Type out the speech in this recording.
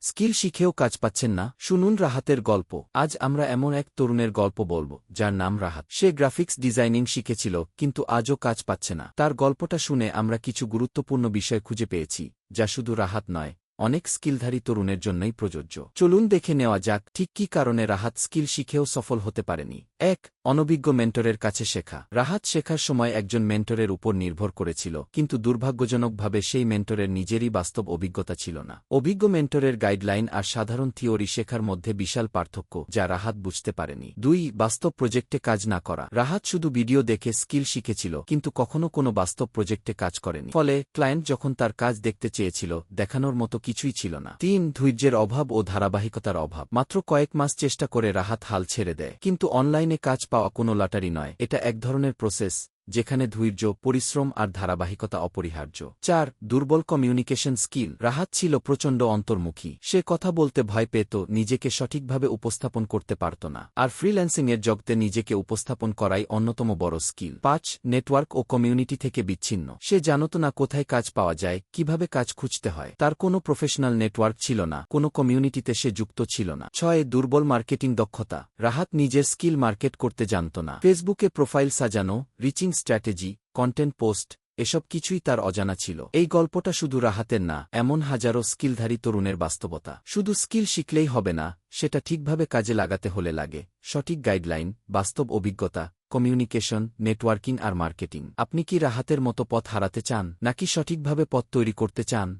Skill শিখেও কাজ পাচ্ছেন না? শুনুন রাহাতের গল্প। আজ আমরা এমন এক তরুণের গল্প বলবো যার নাম রাহাত। সে গ্রাফিক্স ডিজাইনিং শিখেছিল কিন্তু আজও কাজ পাচ্ছে না। তার গল্পটা শুনে আমরা কিছু গুরুত্বপূর্ণ বিষয় খুঁজে পেয়েছি যা শুধু রাহাত নয়, অনেক স্কিলধারী তরুণের জন্যই প্রযোজ্য। চলুন দেখে নেওয়া যাক ঠিক কী কারণে রাহাত স্কিল শিখেও সফল হতে পারেনি। ১. অনভিজ্ঞ মেন্টরের কাছে শেখা। রাহাত শেখার সময় একজন মেন্টরের উপর নির্ভর করেছিল, কিন্তু দুর্ভাগ্যজনকভাবে সেই মেন্টরের নিজেরই বাস্তব অভিজ্ঞতা ছিল না। অভিজ্ঞ মেন্টরের গাইডলাইন আর সাধারণ থিওরি শেখার মধ্যে বিশাল পার্থক্য যা রাহাত বুঝতে পারেনি। ২. বাস্তব প্রজেক্টে কাজ না করা। রাহাত শুধু ভিডিও দেখে স্কিল শিখেছিল কিন্তু কখনো কোনো বাস্তব প্রজেক্টে কাজ করেনি। ফলে ক্লায়েন্ট যখন তার কাজ দেখতে চেয়েছিল, দেখানোর মতো কিছুই ছিল না। ৩. ধৈর্যের অভাব ও ধারাবাহিকতার অভাব। মাত্র কয়েক মাস চেষ্টা করে রাহাত হাল ছেড়ে দেয়। কিন্তু অনলাইনে কাজ পাওয়া কোনো লটারি নয়, এটা এক ধরনের প্রসেস যেখানে ধৈর্য, পরিশ্রম আর ধারাবাহিকতা অপরিহার্য। ৪. দুর্বল কমিউনিকেশন স্কিল। রাহাত ছিল প্রচণ্ড অন্তর্মুখী। সে কথা বলতে ভয় পেত, নিজেকে সঠিকভাবে উপস্থাপন করতে পারত না। আর ফ্রিল্যান্সিংয়ের জগতে নিজেকে উপস্থাপন করাই অন্যতম বড় স্কিল। ৫. নেটওয়ার্ক ও কমিউনিটি থেকে বিচ্ছিন্ন। সে জানত না কোথায় কাজ পাওয়া যায়, কিভাবে কাজ খুঁজতে হয়। তার কোনো প্রফেশনাল নেটওয়ার্ক ছিল না, কোনো কমিউনিটিতে সে যুক্ত ছিল না। ৬. দুর্বল মার্কেটিং দক্ষতা। রাহাত নিজের স্কিল মার্কেট করতে জানত না। ফেসবুকে প্রোফাইল সাজানো, রিচিং স্ট্র্যাটেজি, কন্টেন্ট পোস্ট, এসব কিছুই তার অজানা ছিল। এই গল্পটা শুধু রাহাতের না, এমন হাজারো স্কিলধারী তরুণের বাস্তবতা। শুধু স্কিল শিখলেই হবে না, সেটা ঠিকভাবে কাজে লাগাতে হলে লাগে সঠিক গাইডলাইন, বাস্তব অভিজ্ঞতা, কমিউনিকেশন, নেটওয়ার্কিং আর মার্কেটিং। আপনি কি রাহাতের মতো পথ হারাতে চান, নাকি সঠিকভাবে পথ তৈরি করতে চান?